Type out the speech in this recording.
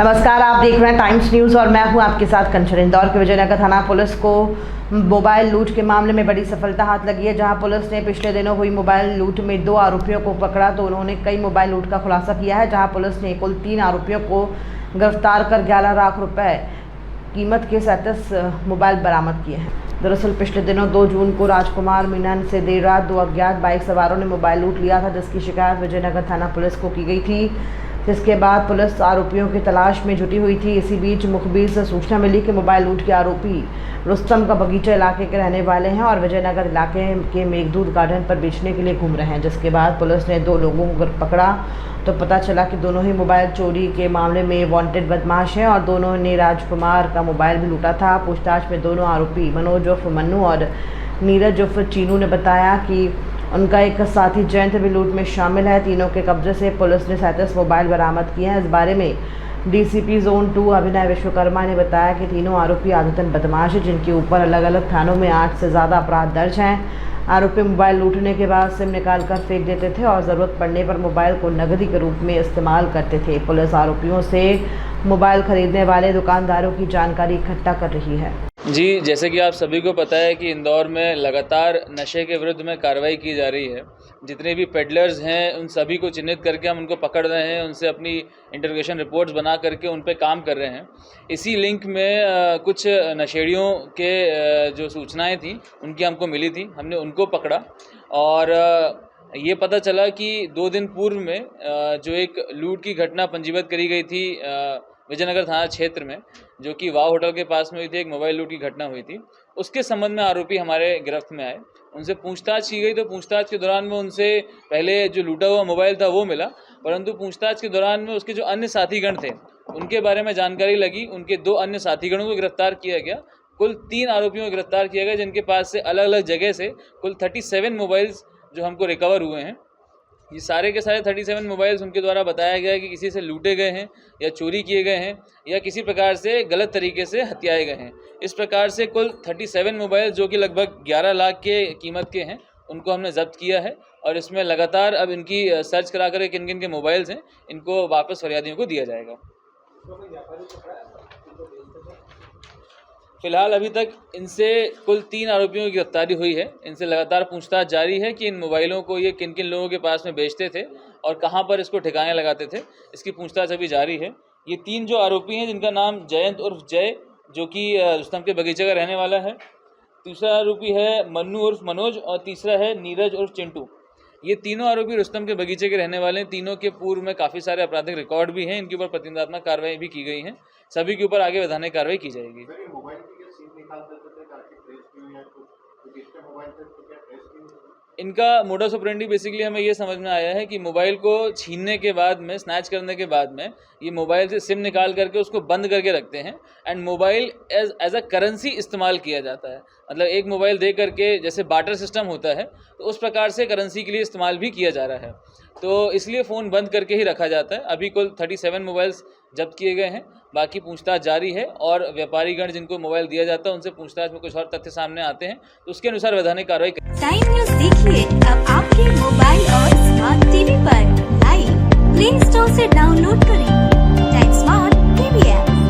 नमस्कार, आप देख रहे हैं टाइम्स न्यूज़ और मैं हूं आपके साथ कंचन। इंदौर के विजयनगर थाना पुलिस को मोबाइल लूट के मामले में बड़ी सफलता हाथ लगी है। जहां पुलिस ने पिछले दिनों हुई मोबाइल लूट में 2 आरोपियों को पकड़ा तो उन्होंने कई मोबाइल लूट का खुलासा किया है। जहां पुलिस ने कुल 3 आरोपियों को गिरफ्तार कर 11 लाख रुपए कीमत के 37 मोबाइल बरामद किए हैं। दरअसल पिछले दिनों 2 जून को राजकुमार मीनन से देर रात 2 अज्ञात बाइक सवारों ने मोबाइल लूट लिया था, जिसकी शिकायत विजयनगर थाना पुलिस को की गई थी, जिसके बाद पुलिस आरोपियों की तलाश में जुटी हुई थी। इसी बीच मुखबिर से सूचना मिली कि मोबाइल लूट के आरोपी रुस्तम का बगीचा इलाके के रहने वाले हैं और विजयनगर इलाके के मेघदूत गार्डन पर बेचने के लिए घूम रहे हैं। जिसके बाद पुलिस ने 2 लोगों को पकड़ा तो पता चला कि दोनों ही मोबाइल चोरी के मामले में वांटेड बदमाश हैं और दोनों ने राजकुमार का मोबाइल भी लूटा था। पूछताछ में दोनों आरोपी मनोज उर्फ मन्नू और नीरज उर्फ चीनू ने बताया कि उनका एक साथी जयंत भी लूट में शामिल है। तीनों के कब्जे से पुलिस ने 37 मोबाइल बरामद किए हैं। इस बारे में डीसीपी जोन 2 अभिनय विश्वकर्मा ने बताया कि तीनों आरोपी आदतन बदमाश हैं, जिनके ऊपर अलग अलग थानों में 8 से ज़्यादा अपराध दर्ज हैं। आरोपी मोबाइल लूटने के बाद सिम निकाल कर फेंक देते थे और ज़रूरत पड़ने पर मोबाइल को नकदी के रूप में इस्तेमाल करते थे। पुलिस आरोपियों से मोबाइल खरीदने वाले दुकानदारों की जानकारी इकट्ठा कर रही है। जी, जैसे कि आप सभी को पता है कि इंदौर में लगातार नशे के विरुद्ध में कार्रवाई की जा रही है। जितने भी पेडलर्स हैं उन सभी को चिन्हित करके हम उनको पकड़ रहे हैं, उनसे अपनी इंटरोगेशन रिपोर्ट्स बना करके उन पे काम कर रहे हैं। इसी लिंक में कुछ नशेड़ियों के जो सूचनाएं थी उनकी हमको मिली थी, हमने उनको पकड़ा और ये पता चला कि 2 दिन पूर्व में जो एक लूट की घटना पंजीबद्ध करी गई थी विजयनगर थाना क्षेत्र में, जो कि वाव होटल के पास में हुई थी, एक मोबाइल लूट की घटना हुई थी। उसके संबंध में आरोपी हमारे गिरफ्त में आए, उनसे पूछताछ की गई तो पूछताछ के दौरान में उनसे पहले जो लूटा हुआ मोबाइल था वो मिला, परंतु पूछताछ के दौरान में उसके जो अन्य साथीगण थे उनके बारे में जानकारी लगी। उनके 2 अन्य साथीगणों को गिरफ्तार किया गया। कुल 3 आरोपियों को गिरफ्तार किया गया, जिनके पास से अलग अलग जगह से कुल 37 मोबाइल्स जो हमको रिकवर हुए हैं। ये सारे के सारे 37 मोबाइल्स उनके द्वारा बताया गया है कि किसी से लूटे गए हैं या चोरी किए गए हैं या किसी प्रकार से गलत तरीके से हत्याए गए हैं। इस प्रकार से कुल 37 मोबाइल जो कि लगभग 11 लाख के कीमत के हैं उनको हमने जब्त किया है और इसमें लगातार अब इनकी सर्च करा कर किन किन के मोबाइल्स हैं इनको वापस फरियादियों को दिया जाएगा। फिलहाल अभी तक इनसे कुल 3 आरोपियों की गिरफ्तारी हुई है। इनसे लगातार पूछताछ जारी है कि इन मोबाइलों को ये किन किन लोगों के पास में बेचते थे और कहां पर इसको ठिकाने लगाते थे, इसकी पूछताछ अभी जारी है। ये 3 जो आरोपी हैं जिनका नाम जयंत उर्फ जय जो कि रुस्तम के बगीचे का रहने वाला है, दूसरा आरोपी है मन्नू उर्फ मनोज और तीसरा है नीरज उर्फ चिंटू। ये तीनों आरोपी रुस्तम के बगीचे के रहने वाले हैं। तीनों के पूर्व में काफ़ी सारे आपराधिक रिकॉर्ड भी हैं। इनके ऊपर प्रतिबंधात्मक कार्रवाई भी की गई है। सभी के ऊपर आगे वैधानिक कार्रवाई की जाएगी। इनका मोडस ऑपरेंडी बेसिकली हमें ये समझ में आया है कि मोबाइल को छीनने के बाद में, स्नैच करने के बाद में ये मोबाइल से सिम निकाल करके उसको बंद करके रखते हैं and mobile as a currency इस्तेमाल किया जाता है। मतलब एक मोबाइल दे करके जैसे बार्टर सिस्टम होता है तो उस प्रकार से करेंसी के लिए इस्तेमाल भी किया जा रहा है, तो इसलिए फ़ोन बंद करके ही रखा जाता है। अभी कुल 37 मोबाइल्स जब्त किए गए हैं, बाकी पूछताछ जारी है और व्यापारीगण जिनको मोबाइल दिया जाता है उनसे पूछताछ में कुछ और तथ्य सामने आते हैं तो उसके अनुसार वैधानिक कार्रवाई करें। टाइम न्यूज़ देखिए अब आपके मोबाइल और स्मार्ट टीवी पर लाइव प्ले स्टोर से डाउनलोड करें टाइम स्मार्ट टीवी ऐप।